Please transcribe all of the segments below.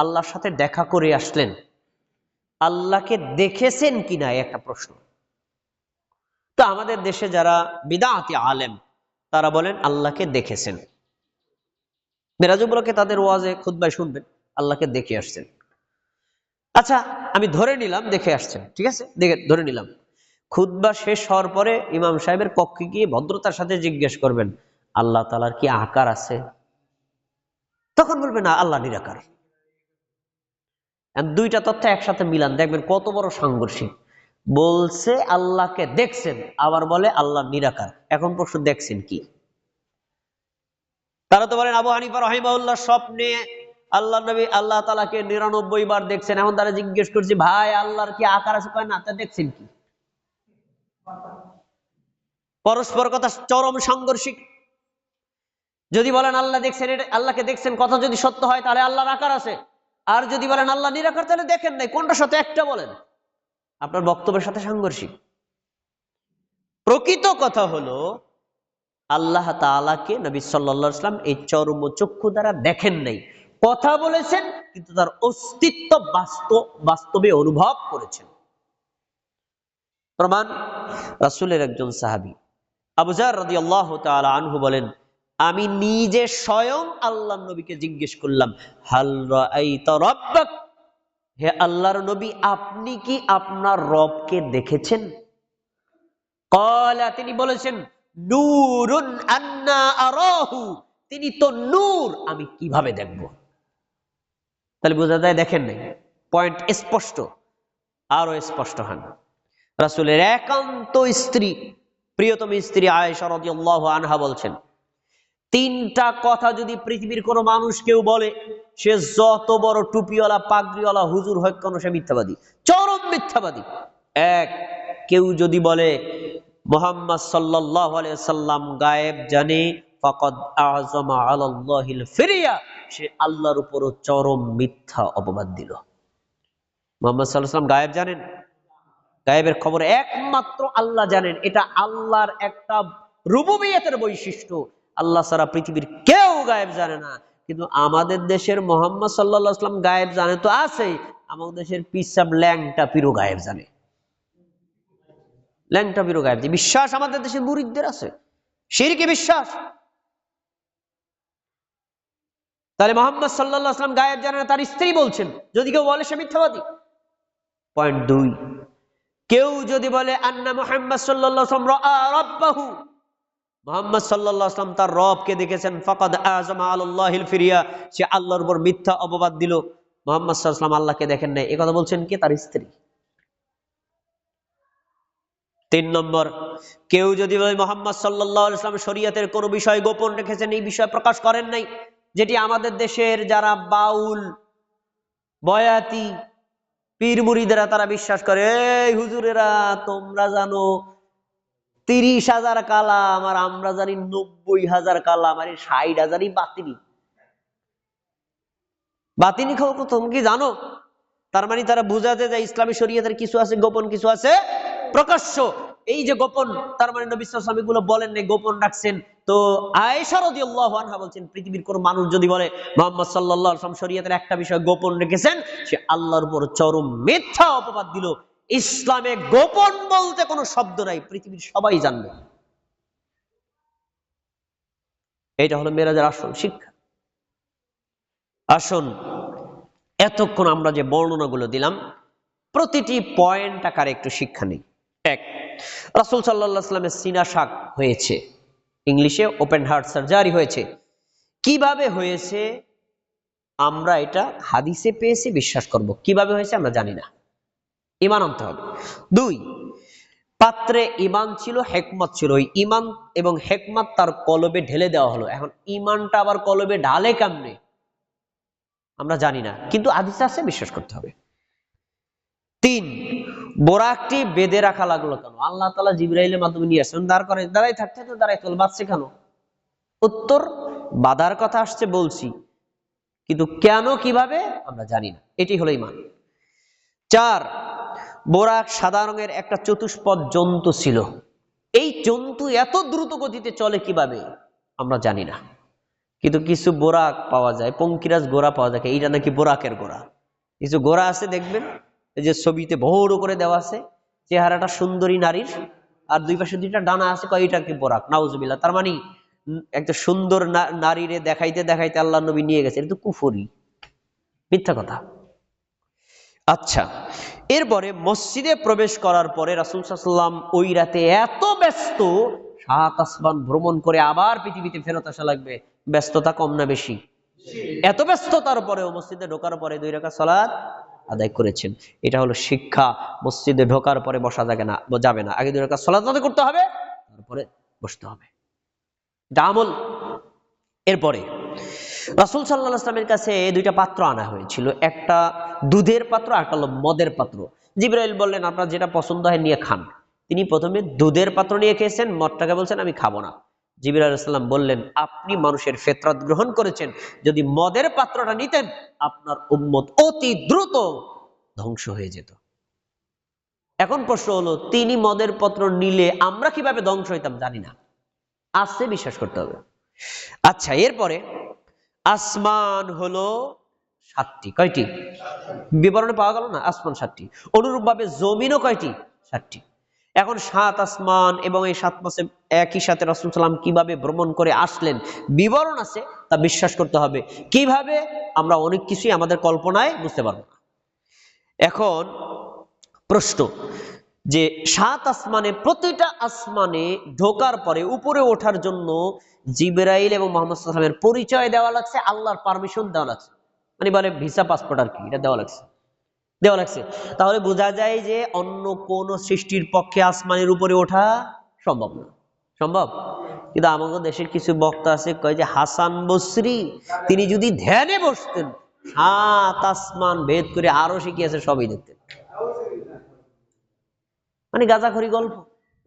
আল্লাহর সাথে দেখা করে আসলেন, আল্লাহকে দেখেছেন কিনা একটা প্রশ্ন। তো আমাদের দেশে যারা বিদআতি আলেম তারা বলেন আল্লাহকে দেখেছেন, মেরাজ উপলক্ষে তাদের ওয়াজে খুতবায় শুনবেন আল্লাহকে দেখে আসছেন। আচ্ছা, আমি ধরে নিলাম দেখে আসছেন, ঠিক আছে, ধরে নিলাম। খুতবা শেষ হওয়ার পরে ইমাম সাহেবের কক্ষে গিয়ে ভদ্রতার সাথে জিজ্ঞেস করবেন আল্লাহ তাআলার কি আকার আছে? তখন বলবেন না, আল্লাহ নিরাকার। দুইটা তথ্য একসাথে মিলান, দেখবেন কত বড় সাংঘর্ষিক। বলছে আল্লাহকে দেখছেন, আবার বলে আল্লাহ নিরাকার। এখন প্রশ্ন, দেখছেন কি? তারা তো বলেন আবু হানিফা রাহিমাহুল্লাহ স্বপ্নে আল্লাহ নবী আল্লাহ তাআলাকে ৯৯ বার দেখছেন। এখন তারা জিজ্ঞেস করছে ভাই আল্লাহর কি আকার আছে? কয় না। তা দেখছেন কি? পরস্পর কথা চরম সাংঘর্ষিক। যদি বলেন আল্লাহ দেখছেন, আল্লাহকে দেখছেন কথা যদি সত্য হয় তাহলে আল্লাহর আকার আছে, আর যদি বলেন আল্লাহ নিরাকার তাহলে দেখেন নাই। কোনটার সাথে একটা বলেন, আপনার বক্তব্যের সাথে সাংঘর্ষিক। প্রকৃত কথা হলো আল্লাহ তাআলাকে নবী সাল্লাল্লাহু আলাইহি ওয়াসাল্লাম এই চরম চক্ষু দ্বারা দেখেন নাই, কথা বলেছেন কিন্তু তার অস্তিত্ব বাস্তবে অনুভব করেছেন। প্রমাণ, রাসূলের একজন সাহাবী আবু যার রাদিয়াল্লাহু তাআলা আনহু বলেন, আমি নিজে স্বয়ং আল্লাহর নবীকে জিজ্ঞেস করলাম, হাল রাআইতা রাব্বাক, হে আল্লাহর নবী আপনি কি আপনার রবকে দেখেছেন? ক্বালা, তিনি বলেছেন, নূরুন আন্না আরাহু, তিনি তো নূর, আমি কিভাবে দেখব? তাহলে বোঝা যায় দেখেন নাই। পয়েন্ট স্পষ্ট, আরো স্পষ্ট হন। রাসূলের একান্ত স্ত্রী, প্রিয়তম স্ত্রী আয়েশা রাদিয়াল্লাহু আনহা বলছেন, তিনটা কথা যদি পৃথিবীর কোনো মানুষ কেউ বলে, সে যত বড় টুপিওয়ালা পাগড়িওয়ালা হুজুর হোক কেন, সে মিথ্যাবাদী, চরম মিথ্যাবাদী। এক, কেউ যদি বলে মুহাম্মদ সাল্লাল্লাহু আলাইহি ওয়াসাল্লাম গায়েব জানে, ফাকাদ আযমা আলাল্লাহিল ফিরিয়া, সে আল্লাহর উপর চরম মিথ্যা অপবাদ দিল। মুহাম্মদ সাল্লাল্লাহু আলাইহি ওয়াসাল্লাম গায়েব জানেন? গায়েবের খবর একমাত্র আল্লাহ জানেন, এটা আল্লাহর একটা রুবুবিয়তের বৈশিষ্ট্য। আল্লাহ ছাড়া পৃথিবীর কেউ গায়েব জানে না। কিন্তু আমাদের দেশের মুহাম্মদ সাল্লাল্লাহু আলাইহি ওয়াসাল্লাম গায়েব জানে তো আছেই, আমাদের দেশের পিসাব ল্যাংটা পীরও গায়েব জানে। ল্যাংটা পীরও গায়েব জানে। বিশ্বাস আমাদের দেশের মুরিদদের আছে, শিরকি বিশ্বাস। তাহলে মুহাম্মদ সাল্লাল্লাহু আলাইহি ওয়াসাল্লাম গায়েব জানে না, তার স্ত্রী বলছেন, যদি কেউ বলে সে মিথ্যাবাদী। পয়েন্ট ২, কেউ যদি বলে আন্না মুহাম্মদ সাল্লাল্লাহু আলাইহি ওয়াসাল্লাম রাআ রাব্বাহু, মুহাম্মদ সাল্লাল্লাহু আলাইহি ওয়াসাল্লাম তার রবকে দেখেছেন, ফাকাদ আযমা আলাল্লাহিল ফিরিয়া, সে আল্লাহর উপর মিথ্যা অপবাদ দিল। মুহাম্মদ সাল্লাল্লাহু আলাইহি ওয়াসাল্লাম আল্লাহকে দেখেন নাই, এই কথা বলছেন কে? তার স্ত্রী। ৩ নম্বর, কেউ যদি বলে মুহাম্মদ সাল্লাল্লাহু আলাইহি ওয়াসাল্লাম শরীয়তের কোন বিষয় গোপন রেখেছেন, এই বিষয় প্রকাশ করেন নাই, যেটি আমাদের দেশের যারা বাউল বয়াতি পীর মুরিদেরা তারা বিশ্বাস করে, এই হুজুরেরা তোমরা জানো ৩০,০০০ কালাম আর আমরা জানি ৯০,০০০ কালাম, আর ৬০,০০০ই বাতিনি। বাতিনি খাও তুমি কি জানো? তার মানে তারা বুঝাতে যায় ইসলামী শরীয়তের কিছু আছে গোপন, কিছু আছে প্রকাশ্য। এই যে গোপন, তার মানে নবী সাল্লাল্লাহু আলাইহি ওয়াসাল্লাম এগুলো বলেন নাই, গোপন রাখছেন। তো আয়েশা রাদিয়াল্লাহু আনহা বলছেন, পৃথিবীর কোন মানুষ যদি বলে মুহাম্মদ সাল্লাল্লাহু আলাইহি ওয়াসাল্লাম শরীয়তের একটা বিষয় গোপন রেখেছেন, সে আল্লাহর উপর চরম মিথ্যা অপবাদ দিল। ইসলামে গোপন বলতে কোনো শব্দ নাই, পৃথিবীর সবাই জানবে। এটা হলো মেরাজের আসল শিক্ষা। আসুন, এতক্ষণ আমরা যে বর্ণনাগুলো দিলাম, প্রতিটি পয়েন্ট আকারে একটু শিক্ষা নেই। এক, রাসূল সাল্লাল্লাহু আলাইহি ওয়াসাল্লামের সিনা শাক হয়েছে, ইংলিশে ওপেন হার্ট সার্জারি হয়েছে। কিভাবে হয়েছে আমরা এটা হাদিসে পেয়েছি, বিশ্বাস করব। কিভাবে হয়েছে আমরা জানি না, ঈমান আনতে হবে। ২, পাত্রে ঈমান ছিল, হিকমত ছিল, ওই ঈমান এবং হিকমত তার কলবে ঢেলে দেওয়া হলো। এখন ঈমানটা আবার কলবে ঢালে কেমনে আমরা জানি না, কিন্তু হাদিসে আছে, বিশ্বাস করতে হবে। ৩, বোরাকটি বেঁধে রাখা লাগলো কেন? আল্লাহ তাআলা জিবরাইলের মাধ্যমে নিয়ে আসেন, দাঁড়াই থাকতে তো দাঁড়াই চল, বাঁচছে কেন? উত্তর, বাধার কথা আসছে বলছি, কিন্তু কেন কিভাবে আমরা জানি না। এটি হলো ঈমান। ৪, বোরাক সাদা রঙের একটা চতুষ্পদ জন্তু ছিল। এই জন্তু এত দ্রুত গতিতে চলে কিভাবে আমরা জানি না। কিন্তু কিছু বোরাক পাওয়া যায়, পঙ্কিরাজ গোড়া পাওয়া যায়, এইটা নাকি বোরাকের গোড়া। কিছু গোড়া আছে দেখবেন, এই যে ছবিতে বড় করে দেওয়া আছে, চেহারাটা সুন্দরী নারীর, আর দুই পাশে দুইটা ডানা আছে, কয়টা কি বোরাক, নাউজুবিল্লাহ। তার মানে একটা সুন্দর নারীরে দেখাইতে দেখাইতে আল্লাহ নবী নিয়ে গেছে, এটা তো কুফরি, মিথ্যা কথা। আচ্ছা, এরপরে মসজিদে প্রবেশ করার পরে রাসূল সাল্লাল্লাহু আলাইহি ওয়াসাল্লাম ওই রাতে এত ব্যস্ত, 7 আসমান ভ্রমণ করে আবার পৃথিবীতে ফেরত আসা লাগবে, ব্যস্ততা কম না বেশি? এত ব্যস্ততার পরেও মসজিদে ঢোকার পরে 2 রাকাত সালাত আদায় করেছেন। এটা হলো শিক্ষা। মসজিদে ঢোকার পরে বসা যাবে না, আগে 2 রাকাত সালাত আদায় করতে হবে, তারপরে বসতে হবে, এটা আমল। এরপরে রাসূল সাল্লাল্লাহু আলাইহি ওয়াসাল্লামের কাছে 2টা পাত্র আনা হয়েছিল, একটা দুধের পাত্র, একটা হলো মদের পাত্র। জিবরাইল বললেন আপনার যেটা পছন্দ হয় নিয়ে খান। তিনি প্রথমে দুধের পাত্র নিয়ে খেয়েছেন, মদটাকে বলছেন আমি খাবো না। জিবরাইল আলাইহিস সালাম বললেন আপনি মানুষের ফিতরাত গ্রহণ করেছেন, যদি মদের পাত্রটা নিতেন আপনার উম্মত অতি দ্রুত ধ্বংস হয়ে যেত। এখন প্রশ্ন হলো, তিনি মদের পাত্র নিলে আমরা কিভাবে ধ্বংস হইতাম জানি না, আছে বিশ্বাস করতে হবে। আচ্ছা, এরপরে আসমান হলো 7টি, কয়টি বিবরণে পাওয়া গেল না? আসমান 7টি, অনুরূপ ভাবে জমিনও কয়টি? 7টি। এখন 7 আসমান এবং এই 7 মাসে একই সাথে রাসূল সাল্লাল্লাহু আলাইহি ওয়াসাল্লাম কিভাবে ভ্রমণ করে আসলেন বিবরণ আছে, তা বিশ্বাস করতে হবে। কিভাবে আমরা অনেক কিছুই আমাদের কল্পনায় বুঝতে পারবো না। এখন প্রশ্ন যে 7 আসমানে, প্রতিটা আসমানে ঢোকার পরে উপরে ওঠার জন্য জিবরাইল এবং মুহাম্মদ সাল্লাল্লাহু আলাইহি ওয়াসাল্লামের পরিচয় দেওয়া লাগছে, আল্লাহর পারমিশন দেওয়া লাগছে, মানে বলে ভিসা পাসপোর্ট আর কি, এটা দেওয়া লাগছে। তাহলে বোঝা যায় যে অন্য কোন সৃষ্টির পক্ষে আসমানের উপরে ওঠা সম্ভব না। সম্ভব? কিন্তু আমাদের দেশের কিছু বক্তা আছে, কয় যে হাসান বসরি তিনি যদি ধ্যানে বসতেন 7 আসমান ভেদ করে আরো শিখিয়েছে সবই দেখতেন। মানে গাঁজাখড়ি গল্প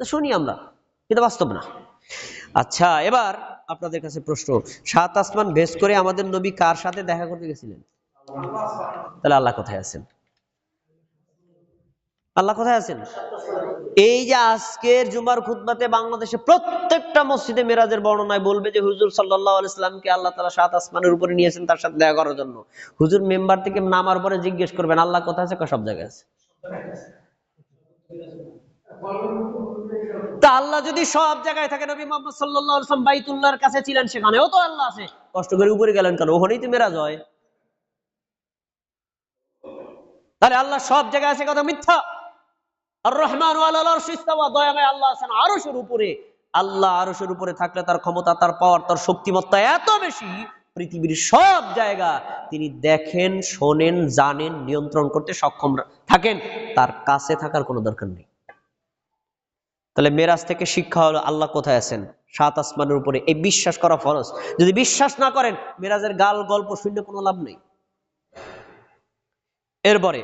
শুনি আমরা, কিন্তু বাস্তব না। আচ্ছা, এবার আপনাদের কাছে প্রশ্ন, 7 আসমান ভেদ করে আমাদের নবী কার সাথে দেখা করতে গেছিলেন? তাহলে আল্লাহ কোথায় আছেন? আল্লাহ কোথায় আছেন? এই যে আজকের জুমার খুতবাতে বাংলাদেশে প্রত্যেকটা মসজিদে মেরাজের বর্ণনায় বলবে যে হুজুর সাল্লাল্লাহু আলাইহি ওয়াসাল্লামকে আল্লাহ তাআলা 7 আসমানের উপরে নিয়েছেন তার সাথে দেখা করার জন্য। হুজুর মেম্বার থেকে নামার পরে জিজ্ঞেস করবেন আল্লাহ কোথায় আছে? সব জায়গায় আছে। তা আল্লাহ যদি সব জায়গায় থাকে, নবী মুহাম্মদ সাল্লাল্লাহু আলাইহি ওয়াসাল্লাম বাইতুল্লাহর কাছে ছিলেন, সেখানেও তো আল্লাহ আছে, কষ্ট করে উপরে গেলেন কেন? ওখানেই তো মেরাজ হয়। তাহলে আল্লাহ সব জায়গায় আছে কথা মিথ্যা। আর রহমান আলাল আরশ ইস্তাওয়া, দয়াময় আল্লাহ আছেন আরশের উপরে। আল্লাহ আরশের উপরে থাকলে তার ক্ষমতা, তার পাওয়ার, তার শক্তিমত্তা এত বেশি, পৃথিবীর সব জায়গা তিনি দেখেন, শোনেন, জানেন, নিয়ন্ত্রণ করতে সক্ষম থাকেন, তার কাছে থাকার কোনো দরকার নেই। তাহলে মেরাজ থেকে শিক্ষা হলো আল্লাহ কোথায় আছেন? 7 আসমানের উপরে, এই বিশ্বাস করা ফরজ। যদি বিশ্বাস না করেন, মেরাজের গাল গল্প শুনে কোনো লাভ নেই। এরপরে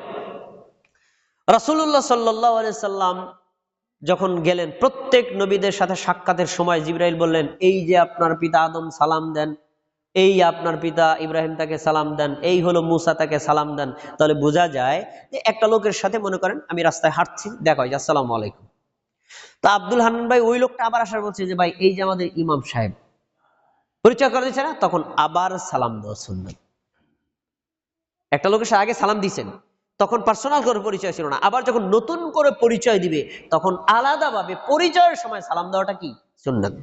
রাসূলুল্লাহ সাল্লাল্লাহু আলাইহি সাল্লাম যখন গেলেন, প্রত্যেক নবীদের সাথে সাক্ষাতের সময় জিবরাইল বললেন এই যে আপনার পিতা আদম সালাম দেন, এই আপনার পিতা ইব্রাহিম তাকে সালাম দেন, এই হলো মুসা তাকে সালাম দেন। তাহলে বোঝা যায় যে একটা লোকের সাথে মনে করেন আমি রাস্তায় হাঁটছি, দেখা হয় আসসালামু আলাইকুম। তা আব্দুল হান্নান ভাই ওই লোকটা আবার আসার বলছে যে ভাই এই যে আমাদের ইমাম সাহেব, পরিচয় করে দিচ্ছে না, তখন আবার সালাম দেওয়া সুন্নাত। একটা লোকের সাথে আগে সালাম দিয়েছেন, তখন পার্সোনাল করে পরিচয় ছিল না, আবার যখন নতুন করে পরিচয় দিবে তখন আলাদাভাবে পরিচয়ের সময় সালাম দেওয়াটা কি সুন্নাত।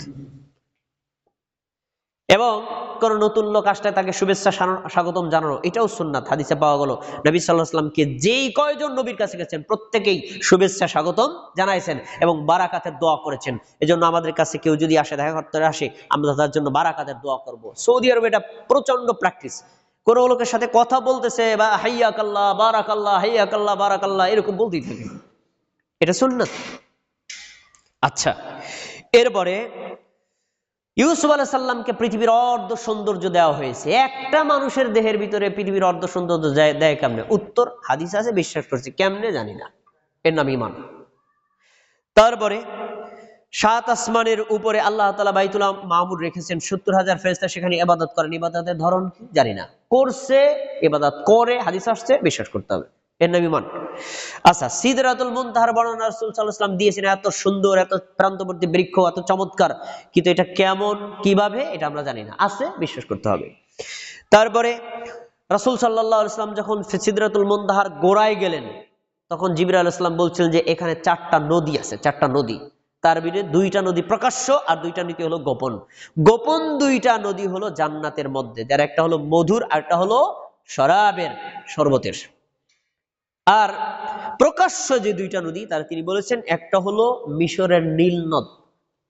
এবং কোন নতুন লোক আসলে তাকে শুভেচ্ছা স্বাগতম জানানো, এটাও সুন্নাত। হাদিসে পাওয়া গেল নবী সাল্লাল্লাহু আলাইহি ওয়াসাল্লামকে যেই কয়জন নবীর কাছে গেছেন প্রত্যেকেই শুভেচ্ছা স্বাগতম জানাইছেন এবং বারাকাতের দোয়া করেছেন। এজন্য আমাদের কাছে কেউ যদি আসে, দেখা করতে আসে, আমরা তার জন্য বারাকাতের দোয়া করব। সৌদি আরবে এটা প্রচন্ড প্র্যাকটিস। কোন লোকের সাথে কথা বলতেছে বা হাইয়াকাল্লাহ বারাকাল্লাহ, হাইয়াকাল্লাহ বারাকাল্লাহ এরকম বলতেই থাকে, এটা সুন্নাত। আচ্ছা, এরপরে ইউসুফ আলাইহিস সালামকে পৃথিবীর অর্ধ সৌন্দর্য দেওয়া হয়েছে। একটা মানুষের দেহের ভিতরে পৃথিবীর অর্ধ সৌন্দর্য দেয় কেমনে? উত্তর হাদিস আছে, বিশ্বাস করছি, কেমনে জানি না, এর নাম ঈমান। তারপরে 7 আসমানের উপরে আল্লাহ তাআলা বাইতুল মামুর রেখেছেন, 70,000 ফেরেশতা সেখানে ইবাদত করেন। ইবাদতের ধরন কি জানি না, করছে, ইবাদত করে, হাদিস আসছে, বিশ্বাস করতে হবে। এর নাম ইমান। আচ্ছা, সিদরাতুল মুনতাহার বর্ণনা রাসূল সাল্লাল্লাহু আলাইহি ওয়াসাল্লাম দিয়েছেন, এত সুন্দর, এত প্রান্তবর্তী বৃক্ষ, এত চমৎকার, কিন্তু এটা কেমন, কিভাবে, এটা আমরা জানি না, আছে, বিশ্বাস করতে হবে। তারপরে রাসূল সাল্লাল্লাহু আলাইহি ওয়াসাল্লাম যখন সিদরাতুল মুনতাহার গোড়ায় গেলেন, তখন জিবরাইল আলাইহিস সালাম বলছিলেন যে এখানে 4টা নদী আছে, 4টা নদী। তার ভিতরে 2টা নদী প্রকাশ্য আর 2টা নদী হলো গোপন। গোপন 2টা নদী হলো জান্নাতের মধ্যে, যার একটা হলো মধুর আর একটা হলো শরাবের, শরবতের। আর প্রকাশ্য যে 2টা নদী, তার তিনি বলেছেন একটা হলো মিশরের নীল নদ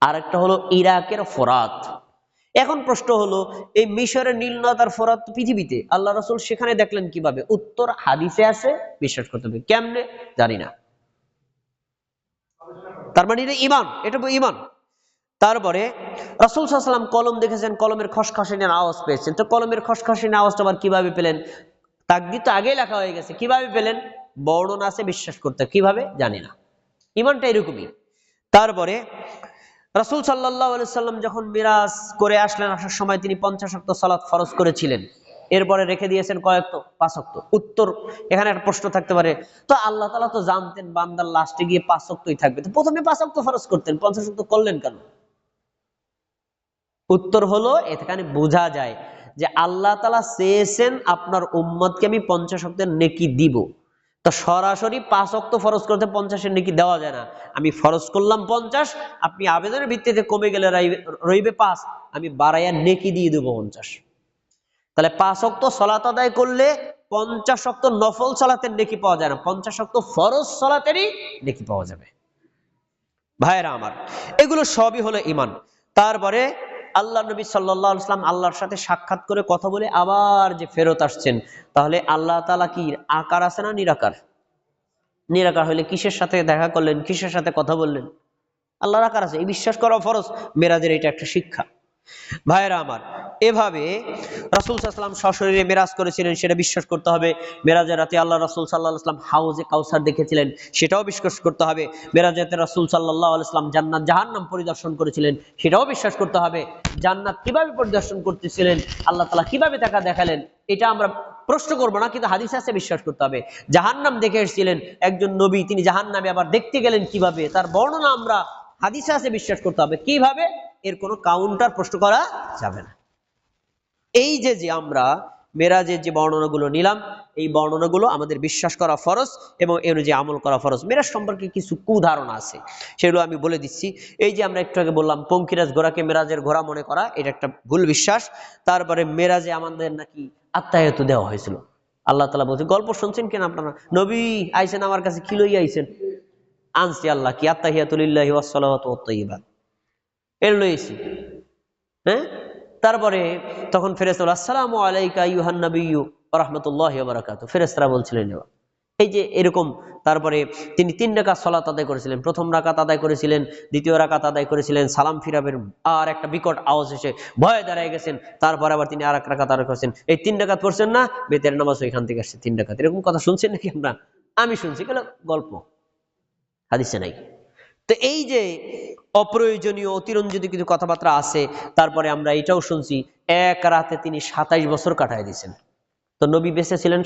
আর একটা হলো ইরাকের ফোরাত। এখন প্রশ্ন হলো, এই মিশরের নীল নদ আর ফোরাত পৃথিবীতে, আল্লাহ রাসূল সেখানে দেখলেন কিভাবে? উত্তর হাদিসে আছে, বিশ্বাস করতে হবে। কেমনে জানি না, তার মানে এটা ঈমান, এটা ঈমান। তারপরে রাসূল সাল্লাল্লাহু আলাইহি ওয়াসাল্লাম কলম দেখেছেন, কলমের খসখসানির আওয়াজ পেয়েছেন। তো কলমের খসখসানির আওয়াজটা আবার কিভাবে পেলেন? তাকদীর তো আগেই লেখা হয়ে গেছে, কিভাবে পেলেন? বর্ণনা আছে, বিশ্বাস করতে, কিভাবে জানি না। ঈমানটা এরকমই। তারপরে রাসূল সাল্লাল্লাহু আলাইহি ওয়াসাল্লাম যখন মিরাজ করে আসলেন, আসার সময় তিনি 50 ওয়াক্ত সালাত ফরজ করেছিলেন। এরপরে রেখে দিয়েছেন কয় ওয়াক্ত? 5 ওয়াক্ত। উত্তর, এখানে একটা প্রশ্ন থাকতে পারে, তো আল্লাহ তাআলা তো জানতেন বান্দার লাস্টে গিয়ে 5 ওয়াক্তই থাকবে, তো প্রথমে 5 ওয়াক্ত ফরজ করতেন, 50 ওয়াক্ত করলেন কেন? উত্তর হলো, এখানে বোঝা যায় যে আল্লাহ তাআলা চেয়েছেন আপনার উম্মতকে আমি 50 ওয়াক্তের নেকি দিব। তো সরাসরি 5 ওয়াক্ত ফরজ করতে 50-এর নেকি দেওয়া যায় না। আমি ফরজ করলাম 50, আপনি আবেদনের ভিত্তিতে কমে গেলে রইবে 5, আমি বাড়াইয়া নেকি দিয়ে দেবো 50। তাহলে 5 ওয়াক্ত সালাত আদায় করলে 50 ওয়াক্ত নফল সালাতের নেকি পাওয়া যায় না, 50 ওয়াক্ত ফরজ সালাতেরই নেকি পাওয়া যাবে। ভাইরা আমার, এগুলো সবই হলো ঈমান। তারপরে আল্লাহ নবী সাল্লাল্লাহু আলাইহি ওয়াসাল্লাম আল্লাহর সাথে সাক্ষাৎ করে কথা বলে আবার যে ফেরত আসছেন, তাহলে আল্লাহ তাআলা কি আকার আছে না নিরাকার? নিরাকার হইলে কিসের সাথে দেখা করলেন, কিসের সাথে কথা বললেন? আল্লাহর আকার আছে, এই বিশ্বাস করা ফরজ। মেরাজের এটা একটা শিক্ষা। ভাইরা আমার, এভাবে রাসূল সাল্লাল্লাহু আলাইহি ওয়াসাল্লাম সশরীরে মেরাজ করেছিলেন, সেটা বিশ্বাস করতে হবে। মেরাজের রাতে আল্লাহ রাসূল সাল্লাল্লাহু আলাইহি ওয়াসাল্লাম হাউজে কাউসার দেখেছিলেন, সেটাও বিশ্বাস করতে হবে। মেরাজের রাতে রাসূল সাল্লাল্লাহু আলাইহি ওয়াসাল্লাম জান্নাত জাহান্নাম পরিদর্শন করেছিলেন, সেটাও বিশ্বাস করতে হবে। জান্নাত কিভাবে পরিদর্শন করতেছিলেন, আল্লাহ তাআলা কিভাবে তাকে দেখালেন, এটা আমরা প্রশ্ন করব না, কিন্তু হাদিস আছে, বিশ্বাস করতে হবে। জাহান্নাম দেখে এসেছিলেন একজন নবী, তিনি জাহান্নামে আবার দেখতে গেলেন কিভাবে, তার বর্ণনা আমরা হাদিসে আছে, বিশ্বাস করতে হবে। কিভাবে? এর কোনো কাউন্টার প্রশ্ন করা যাবে না। এই যে আমরা মেরাজের যে বর্ণনাগুলো নিলাম, এই বর্ণনাগুলো আমাদের বিশ্বাস করা ফরজ এবং এর অনুযায়ী আমল করা ফরজ। মেরাজ সম্পর্কে কিছু কুধারণা আছে, সেগুলো আমি বলে দিচ্ছি। এই যে আমরা একটু আগে বললাম পঙ্কিরাজ ঘোড়াকে মেরাজের ঘোড়া মনে করা, এটা একটা ভুল বিশ্বাস। তারপরে মেরাজে আমাদের নাকি আত্মায়াত দেওয়া হয়েছিল। আল্লাহ তাআলা বলছে, গল্প শুনছেন কেন আপনারা? নবী আইছেন আমার কাছে, কি লইয়া আইছেন? আনছি আল্লাহ কি আত্তাহিয়াতু লিল্লাহি ওয়াস সালাওয়াতু ওয়াত তাইয়্যিবাত, এর লইছি। হ্যাঁ, তারপরে তখন ফেরেশতা, আসসালামু আলাইকা আইয়ুহান নাবিয়্যু ওয়া রাহমাতুল্লাহি ওয়া বারাকাতুহু, ফেরেশতারা বলছিলেন এই যে এরকম। তারপরে তিনি 3 রাকাত সালাত আদায় করেছিলেন, প্রথম রাকাত আদায় করেছিলেন, দ্বিতীয় রাকাত আদায় করেছিলেন, সালাম ফিরাবের আর একটা বিকট আওয়াজ এসে ভয়ে দাঁড়ায় গেছেন। তারপর আবার তিনি আরেক রাকাত আদায় করেছেন। এই 3 রাকাত পড়ছেন না, বেতের নামাজ ওইখান থেকে আসছে 3 রাকাত। এরকম কথা শুনছেন নাকি আমরা? আমি শুনছি, গেল গল্প, হাদিসে নাই। তো এই যে অপ্রয়োজনীয় অতিরঞ্জিত কিছু কথাবার্তা আছে। তারপরে আমরা এটাও শুনছি, এক রাতে তিনি 27 বছর কাটায় দিয়েছেন। তো নবী বেঁচে ছিলেন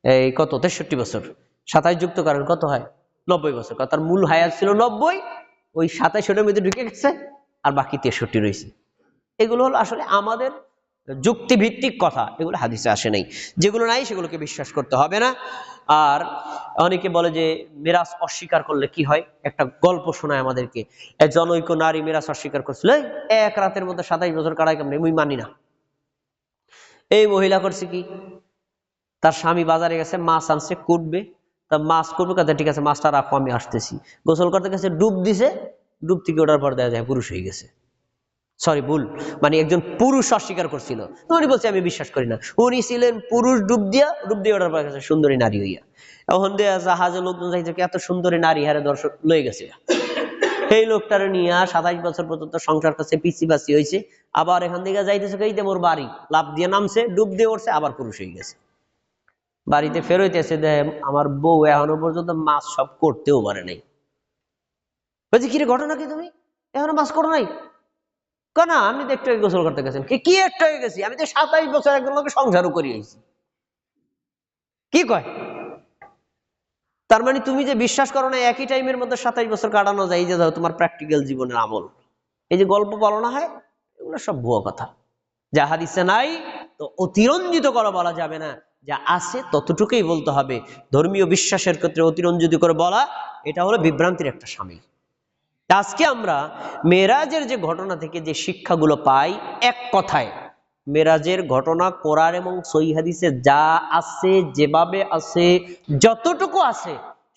এই কত, 63 বছর। 27 যুক্ত করেন কত হয়? 90 বছর। তার মূল হায়াত ছিল 90, ওই 27 মধ্যে ঢুকে গেছে, আর বাকি 63 রয়েছে। এগুলো হলো আসলে আমাদের যুক্তিভিত্তিক কথা, এগুলো হাদিসে আসে নাই। যেগুলো নাই সেগুলোকে বিশ্বাস করতে হবে না। আর অনেকে বলে যে মিরাজ অস্বীকার করলে কি হয়, একটা গল্প শোনায় আমাদেরকে। এক জনৈক নারী মিরাজ অস্বীকার করছিল, এক রাতের মধ্যে 27 বছর কাটায় কেমনে, আমি মানি না। এই মহিলা করছে কি, তার স্বামী বাজারে গেছে, মাছ আনছে, কুটবে। তা মাছ করবে, কথা ঠিক আছে মাছটা রাখো আমি আসতেছি। গোসল করতে গেছে, ডুব দিছে, ডুব থেকে ওঠার পর দেখা যায় পুরুষ হয়ে গেছে। সরি, ভুল, মানে একজন পুরুষ অস্বীকার করছিল। উনি বলছে আমি বিশ্বাস করি না, উনি ছিলেন পুরুষ, ডুব দিয়ে ওঠার পর গেছে সুন্দরী নারী হইয়া। এখন দেয়া জাহাজে লোকজন চাইছে, এত সুন্দরী নারী হারে দর্শক লয়ে গেছে। সেই লোকটারে নিয়ে 27 বছর পর্যন্ত সংসার করছে, পিসি বাসি হয়েছে। আবার এখান থেকে যাইতেছে কইতে মোর বাড়ি, লাভ দিয়ে নামছে, ডুব দিয়ে উঠছে, আবার পুরুষ হয়ে গেছে। বাড়িতে ফেরইতেছে, আমার বউ এখনো পর্যন্ত মাছ সব করতেও পারে নাই। বলছি কিরে ঘটনা কি, তুমি এখনো মাছ করো নাই? না, আমি তো একটু গোসল করতে গেছেন। কি একটু হয়ে গেছি, আমি তো 27 বছর একজন লোকের সংসারও করি আইছি। কি কয়? তার মানে তুমি যে বিশ্বাস করো না একই টাইমের মধ্যে 27 বছর কাটানো যায়, এই যে তোমার প্র্যাকটিক্যাল জীবনের আমল, এই যে গল্প বলো না হয়, এগুলো সব ভুয়া কথা। যা হাদিসে নাই তো অতিরঞ্জিত করা বলা যাবে না, যা আছে ততটুকুই বলতে হবে। ধর্মীয় বিশ্বাসের ক্ষেত্রে অতিরঞ্জিত করে বলা, এটা হলো বিভ্রান্তির একটা শামিল। আজকে আমরা মেরাজের যে ঘটনা থেকে যে শিক্ষাগুলো পাই, এক কথায় মেরাজের ঘটনা কোরআন এবং সহিহ হাদিসে যা আছে, যেভাবে আছে, যতটুকু আছে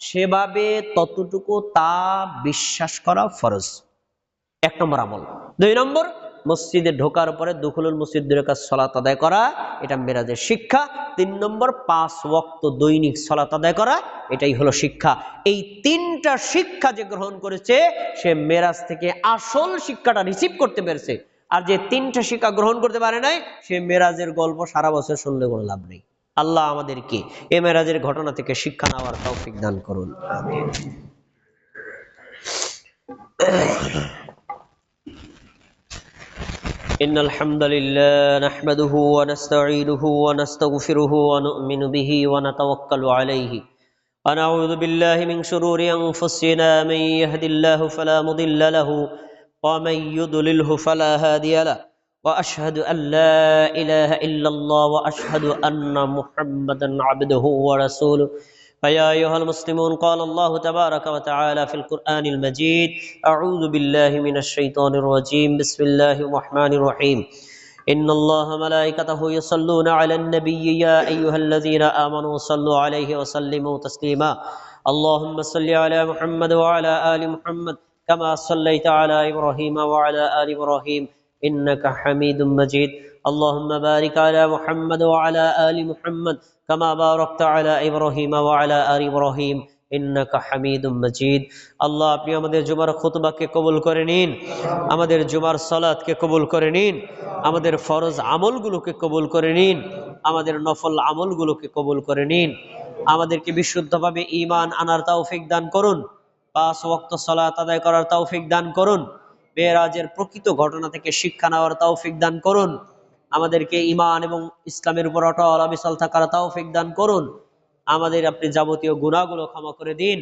সেভাবে ততটুকু তা বিশ্বাস করা ফরজ, 1 নম্বর আমল। 2 নম্বর, মসজিদে ঢোকার পরে দুখুলুল মসজিদ 2 রাকাত সালাত আদায় করা, এটা মেরাজের শিক্ষা। 3 নম্বর, 5 ওয়াক্ত দৈনিক সালাত আদায় করা, এটাই হলো শিক্ষা। এই 3টা শিক্ষা যে গ্রহণ করেছে সে মেরাজ থেকে আসল শিক্ষাটা রিসিভ করতে পেরেছে। আর যে 3টা শিক্ষা গ্রহণ করতে পারে নাই, সে মেরাজের গল্প সারা বছর শুনলে কোনো লাভ নেই। আল্লাহ আমাদেরকে এই মেরাজের ঘটনা থেকে শিক্ষা নেওয়ার তৌফিক দান করুন, আমিন। إن الحمد لله نحمده ونستعينه ونستغفره ونؤمن به ونتوكل عليه ونعوذ بالله من شرور أنفسنا، من يهد الله فلا مضل له ومن يضلله فلا هادي له، وأشهد أن لا إله إلا الله وأشهد أن محمدا عبده ورسوله. فيا أيها المسلمون، قال الله تبارك وتعالى في القرآن المجيد: أعوذ بالله من الشيطان الرجيم، بسم الله الرحمن الرحيم. إن الله ملائكته يصلون على النبي يا أيها الذين آمنوا صلوا عليه وسلموا تسليما. اللهم صل على محمد وعلى آل محمد كما صليت على إبراهيم وعلى آل إبراهيم إنك حميد مجيد. اللهم بارك على محمد وعلى آل محمد كما باركت على إبراهيم وعلى آل إبراهيم ইন্নাকা হামিদুম মাজিদ। আল্লাহ, আপনি আমাদের জুমার খুতবাকে কবুল করে নিন, আমাদের জুমার সালাতকে কবুল করে নিন, আমাদের ফরজ আমলগুলোকে কবুল করে নিন, আমাদের নফল আমলগুলোকে কবুল করে নিন। আমাদেরকে বিশুদ্ধভাবে ঈমান আনার তৌফিক দান করুন, 5 ওয়াক্ত সালাত আদায় করার তৌফিক দান করুন, মেরাজের প্রকৃত ঘটনা থেকে শিক্ষা নেওয়ার তৌফিক দান করুন, আমাদেরকে ঈমান এবং ইসলামের উপর অটল অবিচল থাকার তৌফিক দান করুন। আমাদের আপনি যাবতীয় গুনাহগুলো ক্ষমা করে দিন,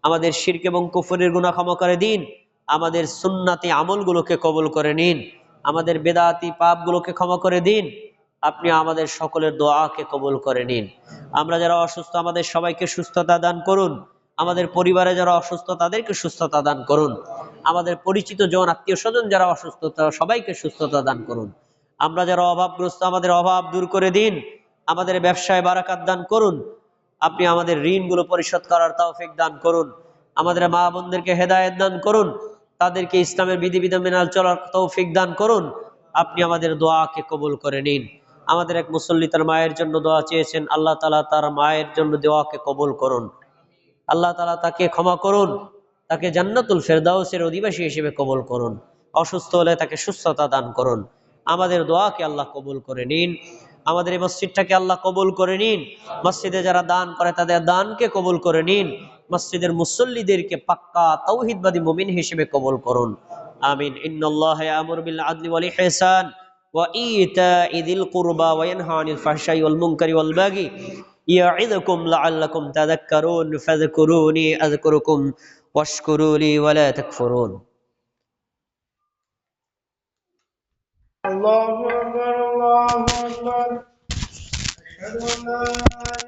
আমাদের শিরক এবং কুফরের গুনাহ ক্ষমা করে দিন, আমাদের সুন্নাতি আমলগুলোকে কবুল করে নিন, আমাদের বেদাতি পাপগুলোকে ক্ষমা করে দিন। আপনি আমাদের সকলের দোয়াকে কবুল করে নিন। আমরা যারা অসুস্থ, আমাদের সবাইকে সুস্থতা দান করুন, আমাদের পরিবারে যারা অসুস্থ তাদেরকে সুস্থতা দান করুন, আমাদের পরিচিত জন আত্মীয় স্বজন যারা অসুস্থ সবাইকে সুস্থতা দান করুন। আমরা যারা অভাবগ্রস্ত, আমাদের অভাব দূর করে দিন, আমাদের ব্যবসায় বারাকাত দান করুন, আপনি আমাদের ঋণগুলো পরিশোধ করার তৌফিক দান করুন, আমাদের মা বোনদেরকে হেদায়েত দান করুন, তাদেরকে ইসলামের বিধিবিধান মেনে চলার তৌফিক দান করুন। আপনি আমাদের দোয়াকে কবুল করে নিন। আমাদের এক মুসল্লি তার মায়ের জন্য দোয়া চেয়েছেন, আল্লাহ তাআলা তার মায়ের জন্য দোয়াকে কবুল করুন। আল্লাহ তাআলা তাকে ক্ষমা করুন, তাকে জান্নাতুল ফেরদাউসের অধিবাসী হিসেবে কবুল করুন। অসুস্থ হলে তাকে সুস্থতা দান করুন। আমাদের দোয়াকে আল্লাহ কবুল করে নিন। আমাদের এই মসজিদটাকে আল্লাহ কবুল করে নিন। মসজিদে যারা দান করে তাদের দানকে কবুল করে নিন। মসজিদের মুসল্লিদেরকে পাক্কা তাওহীদবাদী মুমিন হিসেবে কবুল করুন, আমিন। ইন্নাল্লাহা ইয়ামুরু বিল আদলি ওয়াল ইহসান ওয়া ইতা'i যিল কুরবা ওয়া ইয়ানহা আনিল ফাহশাই ওয়াল মুনকারি ওয়াল বাগি ইয়া'iদুকুম লাআল্লাকুম তাযাক্কারুন ফাযকুরুনি আযকুরুকুম ওয়াশকুরু লি ওয়া লা তাকফুরুন। আল্লাহু আকবার, আল্লাহু আকবার। আশহাদু আল্লা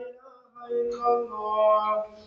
ইলাহা ইল্লাল্লাহ।